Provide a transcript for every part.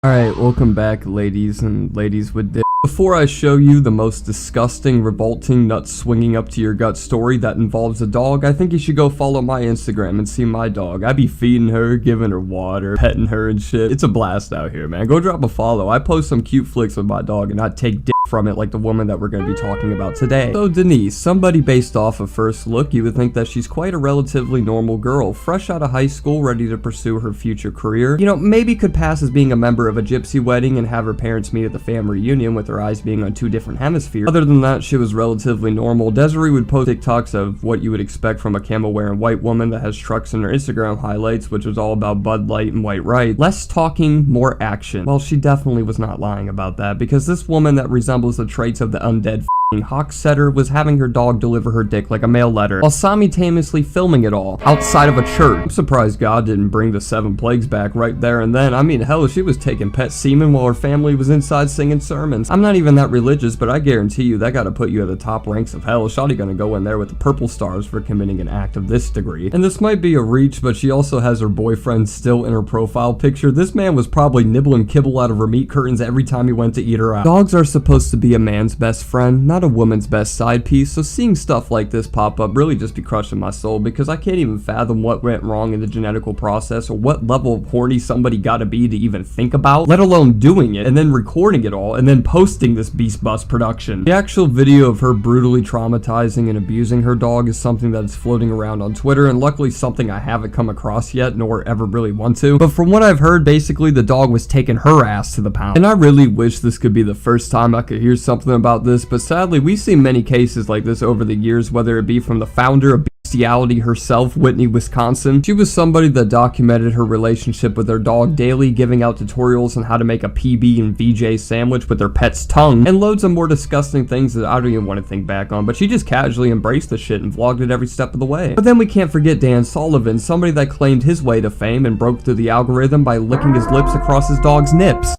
Alright, welcome back ladies and ladies with dick. Before I show you the most disgusting, revolting, nuts swinging up to your gut story that involves a dog, I think you should go follow my Instagram and see my dog. I be feeding her, giving her water, petting her and shit. It's a blast out here, man. Go drop a follow. I post some cute flicks with my dog and not take dick from it like the woman that we're going to be talking about today. So Denise, somebody based off of first look, you would think that she's quite a relatively normal girl, fresh out of high school, ready to pursue her future career. You know, maybe could pass as being a member of a gypsy wedding and have her parents meet at the family reunion with her eyes being on two different hemispheres. Other than that, she was relatively normal. Desiree would post TikToks of what you would expect from a camo wearing white woman that has trucks in her Instagram highlights, which was all about Bud Light and white right. Less talking, more action. Well, she definitely was not lying about that, because this woman that resembles the traits of the undead hawk setter was having her dog deliver her dick like a mail letter while simultaneously filming it all outside of a church. I'm surprised God didn't bring the 7 plagues back right there and then. I mean, hell, she was taking pet semen while her family was inside singing sermons. I'm not even that religious, but I guarantee you that gotta put you at the top ranks of hell. Shawty gonna go in there with the purple stars for committing an act of this degree. And this might be a reach, but she also has her boyfriend still in her profile picture. This man was probably nibbling kibble out of her meat curtains every time he went to eat her out. Dogs are supposed to be a man's best friend, not a woman's best side piece, so seeing stuff like this pop up really just be crushing my soul, because I can't even fathom what went wrong in the genetical process or what level of horny somebody gotta be to even think about, let alone doing it and then recording it all and then posting this beast bus production. The actual video of her brutally traumatizing and abusing her dog is something that is floating around on Twitter, and luckily something I haven't come across yet nor ever really want to. But from what I've heard, basically the dog was taking her ass to the pound. And I really wish this could be the first time I could hear something about this, but sadly we see many cases like this over the years, whether it be from the founder of bestiality herself, Whitney, Wisconsin. She was somebody that documented her relationship with her dog daily, giving out tutorials on how to make a PB and VJ sandwich with her pet's tongue, and loads of more disgusting things that I don't even want to think back on, but she just casually embraced the shit and vlogged it every step of the way. But then we can't forget Dan Sullivan, somebody that claimed his way to fame and broke through the algorithm by licking his lips across his dog's nips.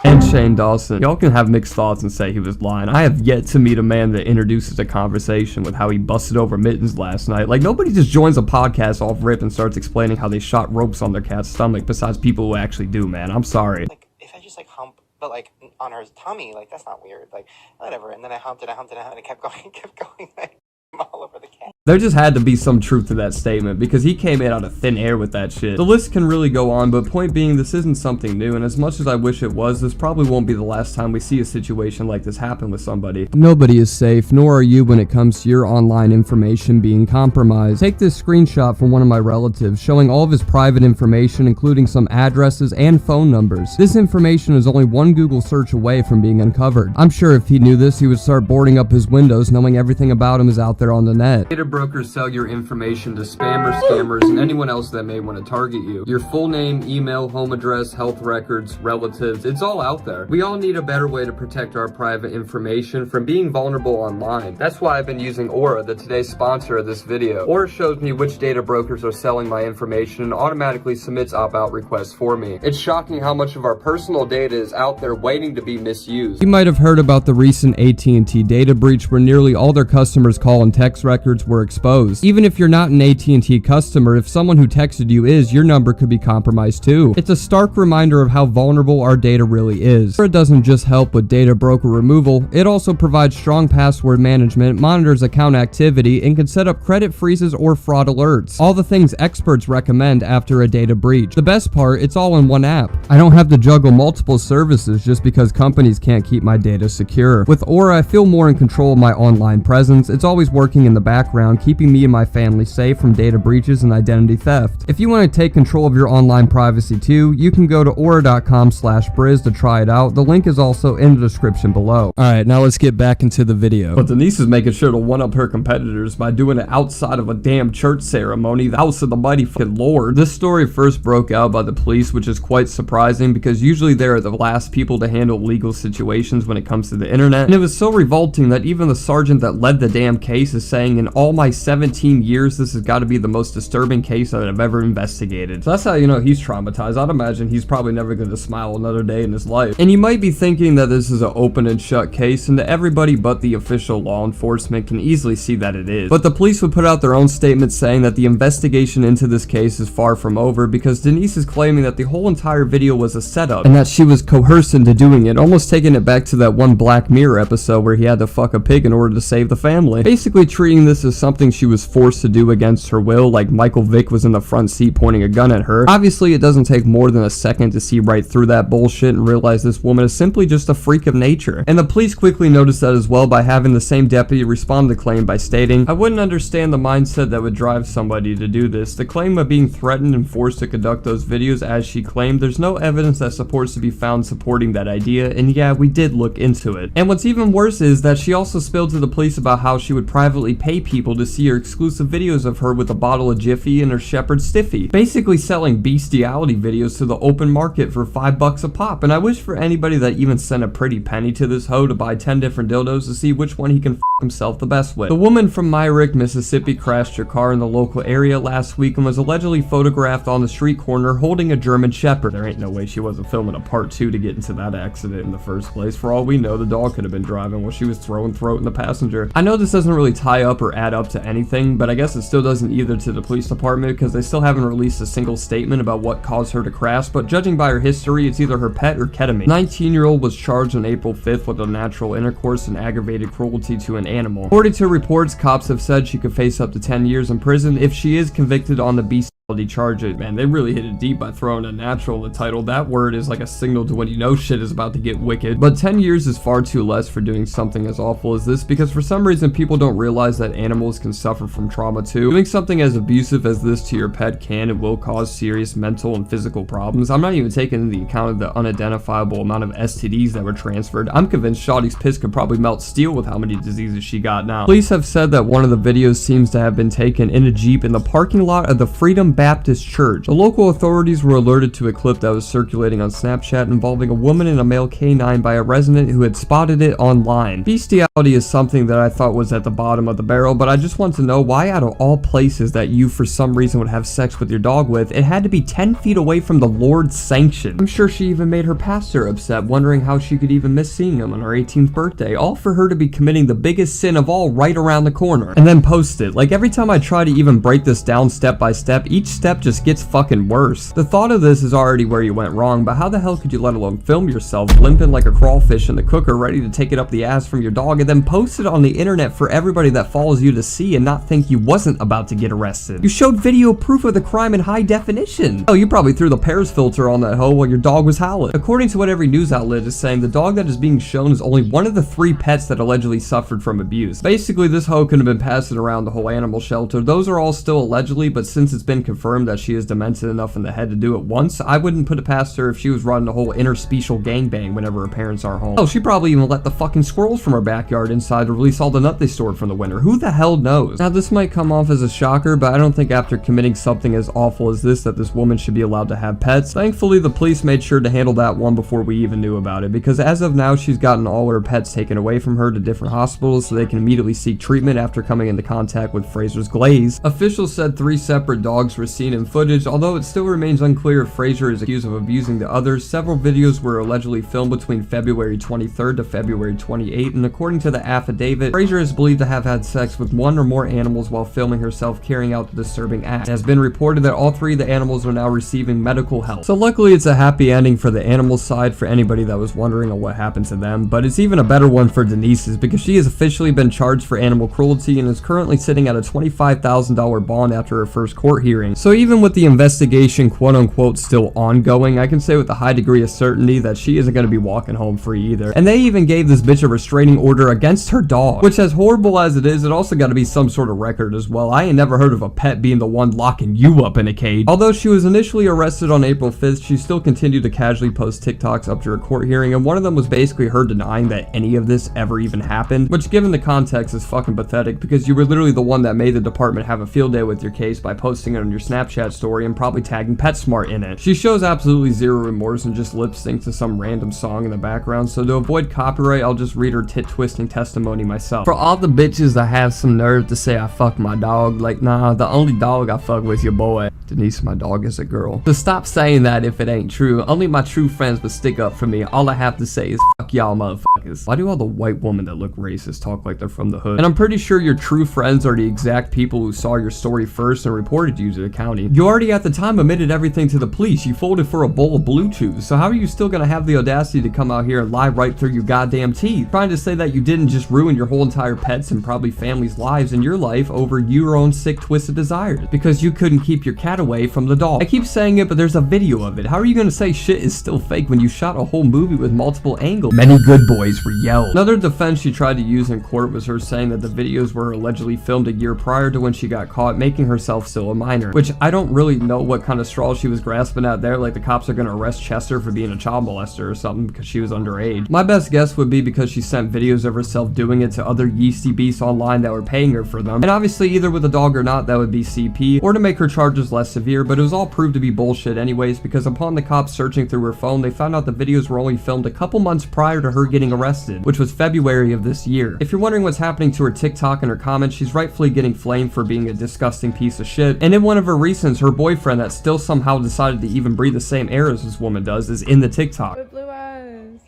And Shane Dawson. Y'all can have mixed thoughts and say he was lying. I have yet to meet a man that introduces a conversation with how he busted over mittens last night. Like, nobody just joins a podcast off rip and starts explaining how they shot ropes on their cat's stomach, besides people who actually do, man. I'm sorry. Like, if I just, like, hump, but, like, on her tummy, like, that's not weird. Like, whatever. And then I humped it, and it kept going, like, all over the cat. There just had to be some truth to that statement, because he came in out of thin air with that shit. The list can really go on, but point being, this isn't something new, and as much as I wish it was, this probably won't be the last time we see a situation like this happen with somebody. Nobody is safe, nor are you when it comes to your online information being compromised. Take this screenshot from one of my relatives, showing all of his private information, including some addresses and phone numbers. This information is only one Google search away from being uncovered. I'm sure if he knew this, he would start boarding up his windows, knowing everything about him is out there on the net. Data brokers sell your information to spammers, scammers, and anyone else that may want to target you. Your full name, email, home address, health records, relatives, it's all out there. We all need a better way to protect our private information from being vulnerable online. That's why I've been using Aura, the today's sponsor of this video. Aura shows me which data brokers are selling my information and automatically submits opt-out requests for me. It's shocking how much of our personal data is out there waiting to be misused. You might have heard about the recent AT&T data breach where nearly all their customers' call and text records were exposed. Even if you're not an AT&T customer, if someone who texted you is, your number could be compromised too. It's a stark reminder of how vulnerable our data really is. It doesn't just help with data broker removal, it also provides strong password management, monitors account activity, and can set up credit freezes or fraud alerts. All the things experts recommend after a data breach. The best part, it's all in one app. I don't have to juggle multiple services just because companies can't keep my data secure. With Aura, I feel more in control of my online presence. It's always working in the background, keeping me and my family safe from data breaches and identity theft. If you want to take control of your online privacy too, you can go to aura.com/BriZ to try it out. The link is also in the description below. Alright, now let's get back into the video. But Denise is making sure to one-up her competitors by doing it outside of a damn church ceremony, the house of the mighty fucking Lord. This story first broke out by the police, which is quite surprising because usually they are the last people to handle legal situations when it comes to the internet. And it was so revolting that even the sergeant that led the damn case is saying, in all my by 17 years, this has got to be the most disturbing case that I've ever investigated. So that's how you know he's traumatized. I'd imagine he's probably never going to smile another day in his life. And you might be thinking that this is an open and shut case, and that everybody but the official law enforcement can easily see that it is. But the police would put out their own statement saying that the investigation into this case is far from over, because Denise is claiming that the whole entire video was a setup, and that she was coerced into doing it, almost taking it back to that one Black Mirror episode where he had to fuck a pig in order to save the family. Basically treating this as something she was forced to do against her will, like Michael Vick was in the front seat pointing a gun at her. Obviously, it doesn't take more than a second to see right through that bullshit and realize this woman is simply just a freak of nature. And the police quickly noticed that as well by having the same deputy respond to the claim by stating, "I wouldn't understand the mindset that would drive somebody to do this. The claim of being threatened and forced to conduct those videos as she claimed, there's no evidence that supports to be found supporting that idea, and yeah, we did look into it." And what's even worse is that she also spilled to the police about how she would privately pay people to see her exclusive videos of her with a bottle of Jiffy and her Shepherd Stiffy, basically selling bestiality videos to the open market for $5 a pop. And I wish for anybody that even sent a pretty penny to this hoe to buy 10 different dildos to see which one he can f himself the best with. The woman from Myrick, Mississippi crashed her car in the local area last week and was allegedly photographed on the street corner holding a German Shepherd. There ain't no way she wasn't filming a part 2 to get into that accident in the first place. For all we know, the dog could have been driving while she was throwing throat in the passenger. I know this doesn't really tie up or add up to anything, but I guess it still doesn't either to the police department because they still haven't released a single statement about what caused her to crash, but judging by her history, it's either her pet or ketamine. 19-year-old was charged on April 5th with unnatural intercourse and aggravated cruelty to an animal. According to reports, cops have said she could face up to 10 years in prison if she is convicted on the bestiality charges. Man, they really hit it deep by throwing a natural in the title. That word is like a signal to when you know shit is about to get wicked. But 10 years is far too less for doing something as awful as this, because for some reason people don't realize that animals can suffer from trauma too. Doing something as abusive as this to your pet can and will cause serious mental and physical problems. I'm not even taking into account of the unidentifiable amount of STDs that were transferred. I'm convinced Shawty's piss could probably melt steel with how many diseases she got now. Police have said that one of the videos seems to have been taken in a Jeep in the parking lot of the Freedom Baptist Church. The local authorities were alerted to a clip that was circulating on Snapchat involving a woman and a male canine by a resident who had spotted it online. Bestiality is something that I thought was at the bottom of the barrel, but I just want to know why out of all places that you for some reason would have sex with your dog with, it had to be 10 feet away from the Lord's sanction. I'm sure she even made her pastor upset, wondering how she could even miss seeing him on her 18th birthday, all for her to be committing the biggest sin of all right around the corner, and then post it. Like every time I try to even break this down step by step, each step just gets fucking worse. The thought of this is already where you went wrong, but how the hell could you let alone film yourself limping like a crawfish in the cooker ready to take it up the ass from your dog and then post it on the internet for everybody that follows you to see and not think you wasn't about to get arrested? You showed video proof of the crime in high definition. Oh, you probably threw the Pears filter on that hoe while your dog was howling. According to what every news outlet is saying, the dog that is being shown is only one of the 3 pets that allegedly suffered from abuse. Basically, this hoe could have been passing around the whole animal shelter. Those are all still allegedly, but since it's been confirmed that she is demented enough in the head to do it once, I wouldn't put it past her if she was running a whole interspecial gangbang whenever her parents are home. Oh, she probably even let the fucking squirrels from her backyard inside to release all the nut they stored from the winter. Who the hell knows? Now, this might come off as a shocker, but I don't think after committing something as awful as this that this woman should be allowed to have pets. Thankfully, the police made sure to handle that one before we even knew about it, because as of now, she's gotten all her pets taken away from her to different hospitals so they can immediately seek treatment after coming into contact with Fraser's glaze. Officials said 3 separate dogs were seen in footage, although it still remains unclear if Fraser is accused of abusing the others. Several videos were allegedly filmed between February 23rd to February 28th, and according to the affidavit, Fraser is believed to have had sex with 1 or more animals while filming herself carrying out the disturbing act. It has been reported that all 3 of the animals are now receiving medical help. So luckily it's a happy ending for the animal side for anybody that was wondering on what happened to them, but it's even a better one for Denise's because she has officially been charged for animal cruelty and is currently sitting at a $25,000 bond after her first court hearing. So even with the investigation quote-unquote still ongoing, I can say with a high degree of certainty that she isn't going to be walking home free either. And they even gave this bitch a restraining order against her dog, which as horrible as it is, it also got to be some sort of record as well. I ain't never heard of a pet being the one locking you up in a cage. Although she was initially arrested on April 5th, she still continued to casually post TikToks up to her court hearing, and one of them was basically her denying that any of this ever even happened, which given the context is fucking pathetic because you were literally the one that made the department have a field day with your case by posting it on your Snapchat story and probably tagging PetSmart in it. She shows absolutely zero remorse and just lip syncs to some random song in the background, so to avoid copyright, I'll just read her tit-twisting testimony myself. For all the bitches that have some nerve to say I fuck my dog, like, nah, the only dog I fuck with your boy. Denise, my dog is a girl. So stop saying that if it ain't true. Only my true friends would stick up for me. All I have to say is fuck y'all motherfuckers. Why do all the white women that look racist talk like they're from the hood? And I'm pretty sure your true friends are the exact people who saw your story first and reported you to the county. You already at the time admitted everything to the police. You folded for a bowl of blue chews. So how are you still gonna have the audacity to come out here and lie right through your goddamn teeth? Trying to say that you didn't just ruin your whole entire pets and probably family's lives in your life over your own sick twisted desires because you couldn't keep your cat away from the dog. I keep saying it, but there's a video of it. How are you gonna say shit is still fake when you shot a whole movie with multiple angles? Many good boys were yelled. Another defense she tried to use in court was her saying that the videos were allegedly filmed a year prior to when she got caught, making herself still a minor, which I don't really know what kind of straw she was grasping at there, like the cops are gonna arrest Chester for being a child molester or something because she was underage. My best guess would be because she sent videos of herself doing it to other yeasty beasts online that were paying her for them, and obviously either with a dog or not, that would be CP, or to make her charges less severe, but it was all proved to be bullshit anyways, because upon the cops searching through her phone, they found out the videos were only filmed a couple months prior to her getting arrested, which was February of this year. If you're wondering what's happening to her TikTok and her comments, she's rightfully getting flamed for being a disgusting piece of shit, and in one of her recents, her boyfriend that still somehow decided to even breathe the same air as this woman does is in the TikTok. With blue eyes.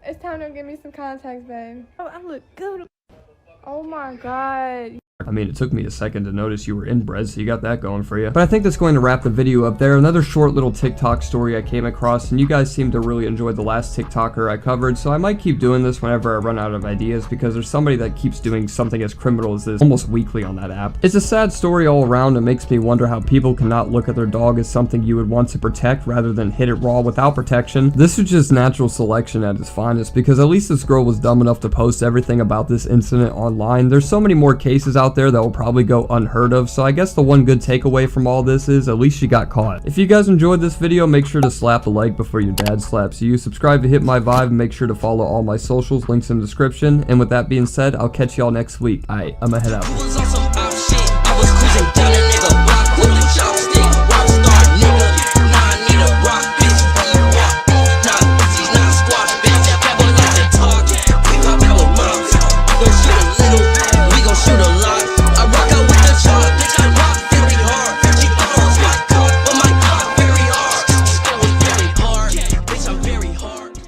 It's time to give me some contacts, babe. Oh, I look good. Oh my god. I mean, it took me a second to notice you were in BriZ, so you got that going for you. But I think that's going to wrap the video up there. Another short little TikTok story I came across, and you guys seem to really enjoy the last TikToker I covered, so I might keep doing this whenever I run out of ideas, because there's somebody that keeps doing something as criminal as this almost weekly on that app. It's a sad story all around, and makes me wonder how people cannot look at their dog as something you would want to protect rather than hit it raw without protection. This is just natural selection at its finest, because at least this girl was dumb enough to post everything about this incident online. There's so many more cases out there that will probably go unheard of, so I guess the one good takeaway from all this is at least she got caught. If you guys enjoyed this video, make sure to slap a like before your dad slaps you, subscribe to hit my vibe, and make sure to follow all my socials, links in the description. And with that being said, I'll catch y'all next week. Alright, I'ma head out.